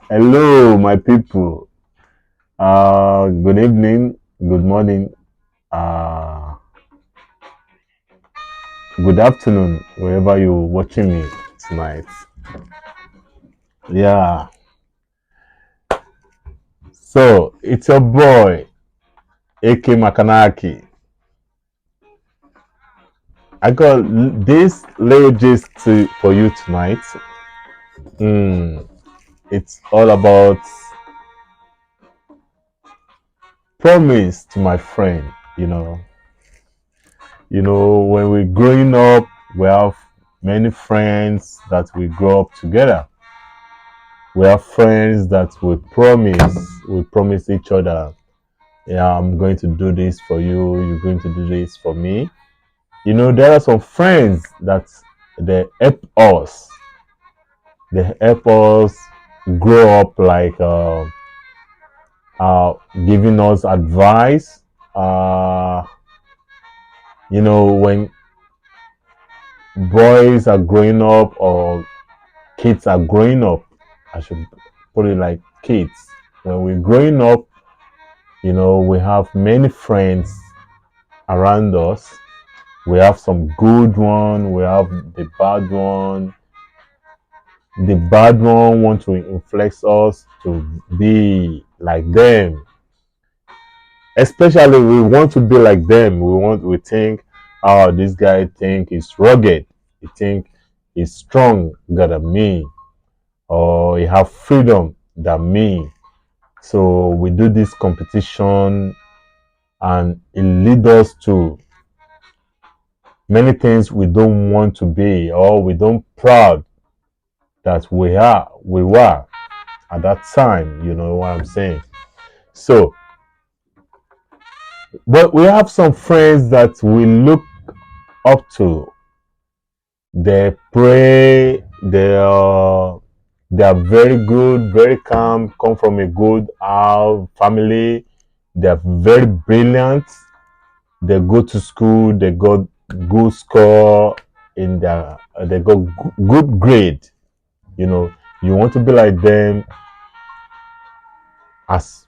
Hello, my people. Good evening, good morning, uh, good afternoon, wherever you're watching me tonight. Yeah, so it's your boy, AK Makanaki. I got this little gist for you tonight. Mm, it's all about promise to my friend. When we're growing up, we have many friends that we grow up together. We are friends that we promise each other, yeah, I'm going to do this for you, you're going to do this for me. There are some friends that they help us. They help us grow up, like giving us advice. Uh, when boys are growing up or kids are growing up, I should put it like kids. When we're growing up, we have many friends around us. We have some good one, we have the bad one. The bad one want to influence us to be like them. Especially we want to be like them. We think, oh, this guy think he's rugged. He think he's strong than me, or he have freedom than me. So we do this competition and it lead us to many things we don't want to be, or we don't proud that we were at that time. You know what I'm saying? So, but we have some friends that we look up to. They pray. They are very good, very calm, come from a good family. They are very brilliant. They go to school. They got good score in their. They got good grade. You know, you want to be like them, as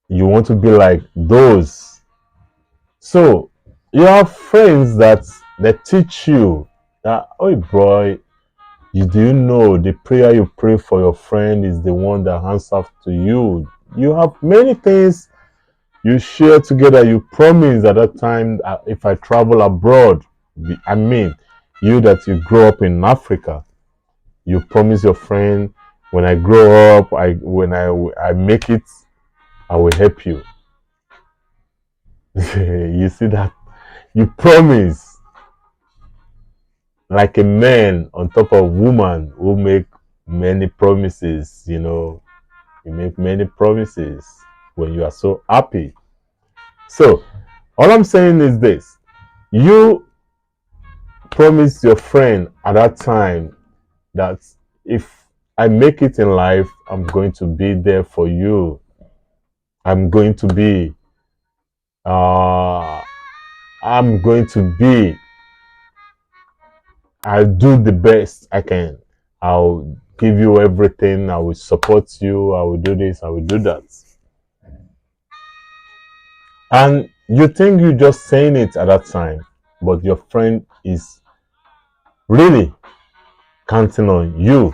you want to be like those. So you have friends that teach you that, oh boy, do you know the prayer you pray for your friend is the one that answers to you. You have many things you share together. You promise at that time, if I travel abroad, I mean, you that you grow up in Africa, you promise your friend, when I grow up, when I make it, I will help you. You see that? You promise, like a man on top of woman who make many promises. You make many promises when you are so happy. So all I'm saying is this: you promise your friend at that time that if I make it in life, I'm going to be there for you. I'm going to be uh I'm going to be I'll do the best I can. I'll give you everything. I will support you. I will do this. I will do that. And you think you're just saying it at that time, but your friend is really counting on you.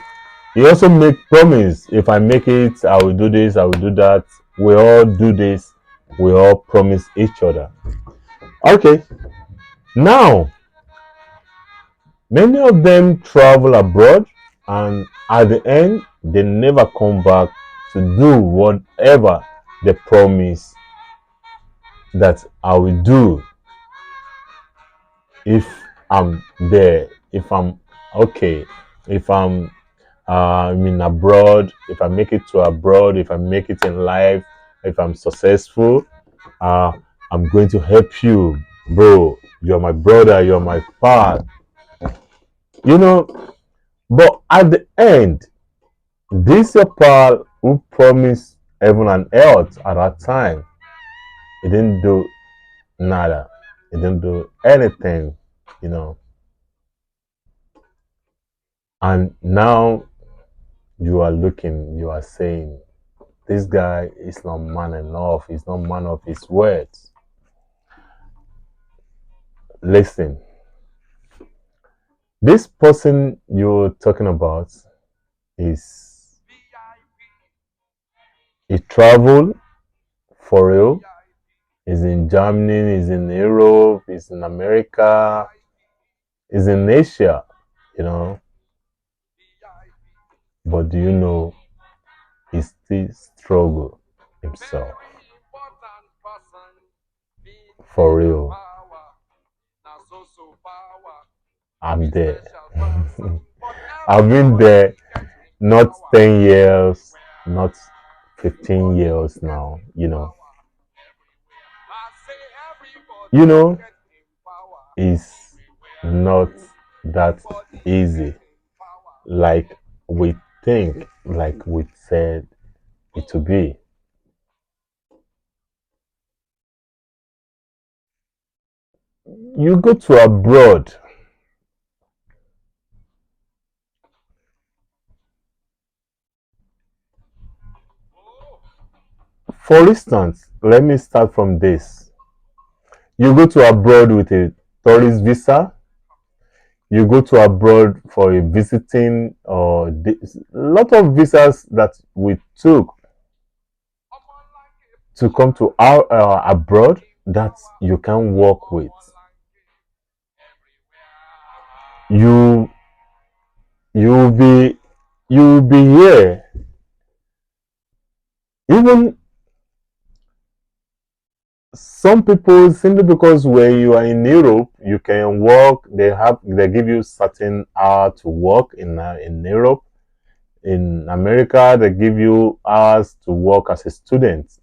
He also make promise. If I make it, I will do this. I will do that. We all do this. We all promise each other. Okay. Now, many of them travel abroad, and at the end, they never come back to do whatever they promise that I will do if I'm there, if I'm okay, if I'm in abroad, if I make it to abroad, if I make it in life, if I'm successful, uh, I'm going to help you, bro. You're my brother, you're my pal. You know, but at the end, this your pal who promised heaven and earth at that time, he didn't do nada. He didn't do anything, you know. And now you are looking, you are saying, this guy is not man enough, he's not man of his words. Listen, this person you're talking about is he traveled for real. He's in Germany, he's in Europe, he's in America, he's in Asia, you know. But do you know he still struggle himself? For real. I'm there. I've been there not 10 years, not 15 years now, you know. You know, it's not that easy like we think, like we said it to be. You go to abroad, for instance, let me start from this. You go to abroad with a tourist visa, you go to abroad for a visiting or a lot of visas that we took to come to our abroad that you can work with. You you'll be you'll be here. Even some people, simply because when you are in Europe, you can work. They give you certain hour to work in Europe. In America, they give you hours to work as a student.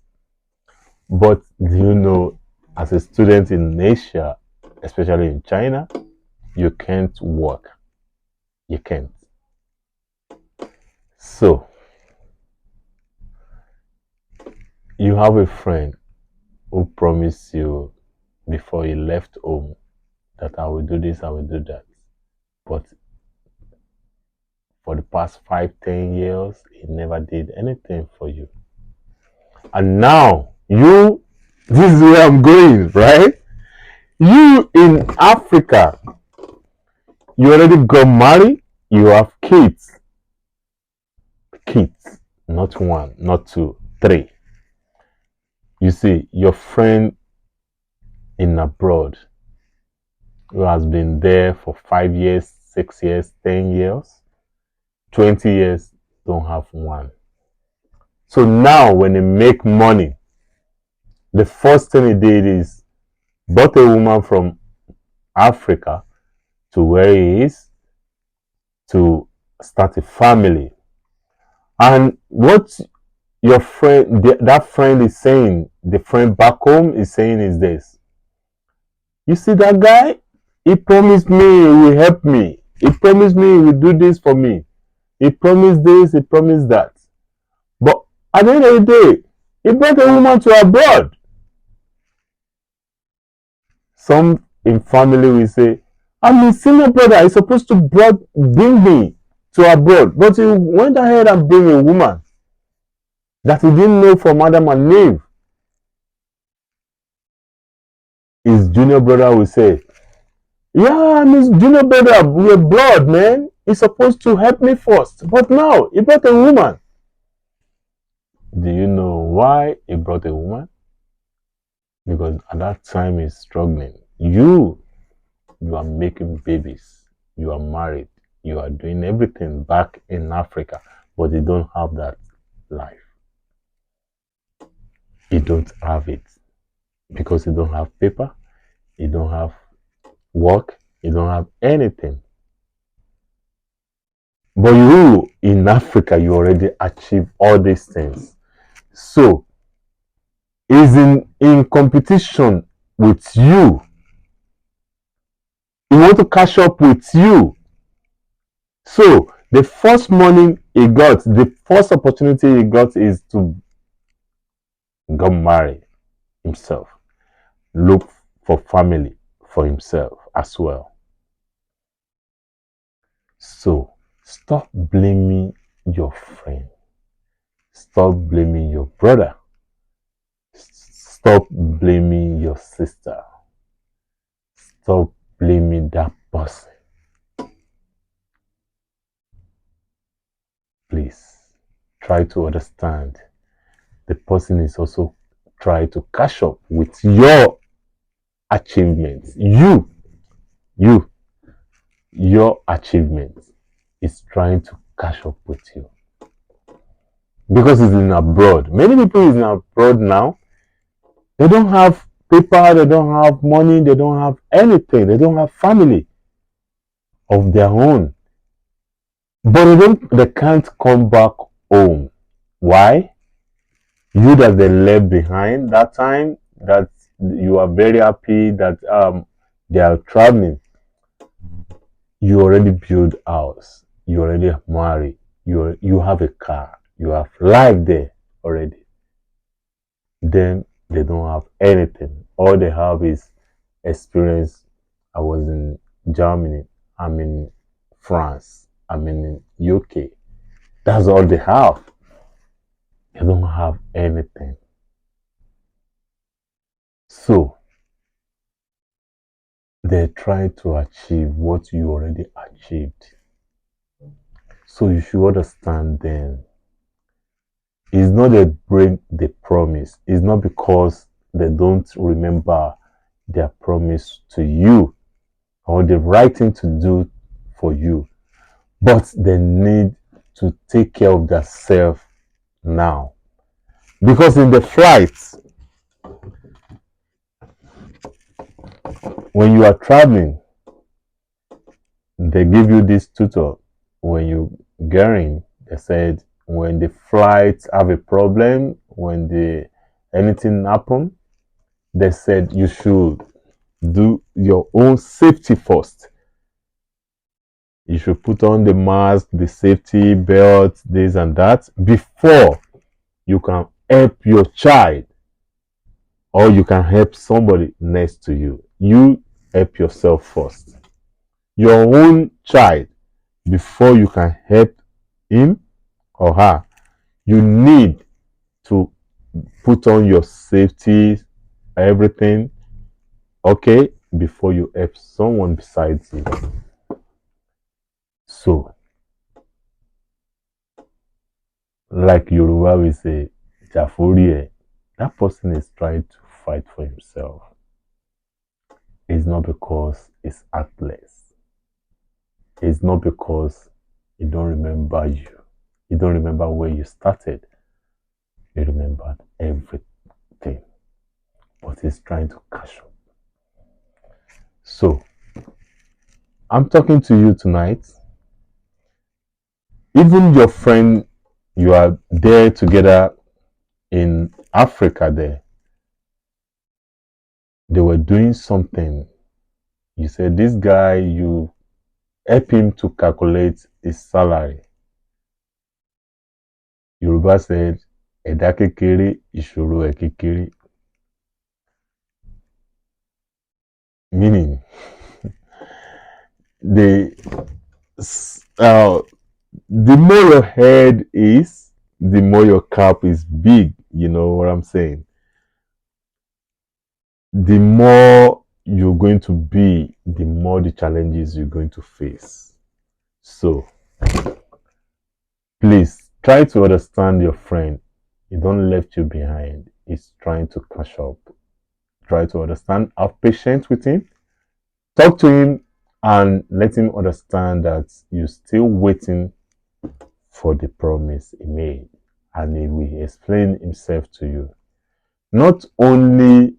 But do you know, as a student in Asia, especially in China, you can't work. You can't. So you have a friend who promised you before he left home that I will do this, I will do that. But for the past 5, 10 years, he never did anything for you. And now this is where I'm going, right? You in Africa, you already got married, you have kids, not one, not two, three. You see, your friend in abroad who has been there for 5 years, 6 years, 10 years, 20 years, don't have one. So now when they make money, the first thing he did is bought a woman from Africa to where he is to start a family. And what your friend, that friend is saying, the friend back home is saying is this. You see that guy? He promised me he will help me. He promised me he will do this for me. He promised this, he promised that. But at the end of the day, he brought a woman to abroad. Some in family will say, I'm his senior brother. He's supposed to bring me to abroad. But he went ahead and bring a woman that he didn't know from Adam and Eve. His junior brother will say, yeah, I'm his junior brother. We're blood, man. He's supposed to help me first. But now, he brought a woman. Do you know why he brought a woman? Because at that time he's struggling. You are making babies. You are married. You are doing everything back in Africa. But you don't have that life. You don't have it. Because you don't have paper. You don't have work. You don't have anything. But you in Africa, you already achieve all these things. So is in competition with you. He want to catch up with you. So the first money he got, the first opportunity he got is to get married himself. Look for family for himself as well. So stop blaming your friend. Stop blaming your brother. Stop blaming your sister. Stop blaming that person. Please try to understand. The person is also trying to catch up with your achievements. You, your achievements is trying to catch up with you. Because it's in abroad. Many people is in abroad now. They don't have paper, they don't have money, they don't have anything, they don't have family of their own. But they can't come back home. Why? You that they left behind that time, that you are very happy that they are traveling. You already build house, you already married, you have a car, you have life there already. Then they don't have anything. All they have is experience. I was in Germany, I'm in France, I'm in UK. That's all they have. They don't have anything. So they try to achieve what you already achieved. So you should understand then. It's not they break the promise. It's not because they don't remember their promise to you or the right thing to do for you. But they need to take care of themselves now. Because in the flight, when you are traveling, they give you this tutor. When you getting, they said when the flights have a problem, when the anything happen, they said you should do your own safety first. You should put on the mask, the safety belt, this and that before you can help your child or you can help somebody next to you. You help yourself first. Your own child, before you can help him or her, you need to put on your safety, everything, okay, before you help someone besides you. So, like Yoruba will say, Jafuri, that person is trying to fight for himself. It's not because it's heartless. It's not because he don't remember you. He don't remember where you started. He remembered everything. But he's trying to catch up. So, I'm talking to you tonight. Even your friend, you are there together in Africa there. They were doing something. You said, this guy, you help him to calculate his salary. Yoruba said, ẹ̀dá kékeré, ìṣòro ẹ̀ kékeré. Meaning, the more your head is, the more your cap is big. You know what I'm saying? The more you're going to be, the more the challenges you're going to face. So, please try to understand your friend. He don't left you behind. He's trying to catch up. Try to understand. Have patience with him. Talk to him and let him understand that you're still waiting for the promise he made. And he will explain himself to you. Not only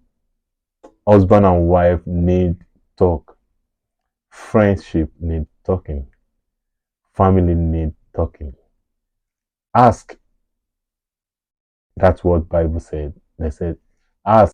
husband and wife need talk. Friendship need talking. Family need talking. Ask. That's what Bible said. They said, ask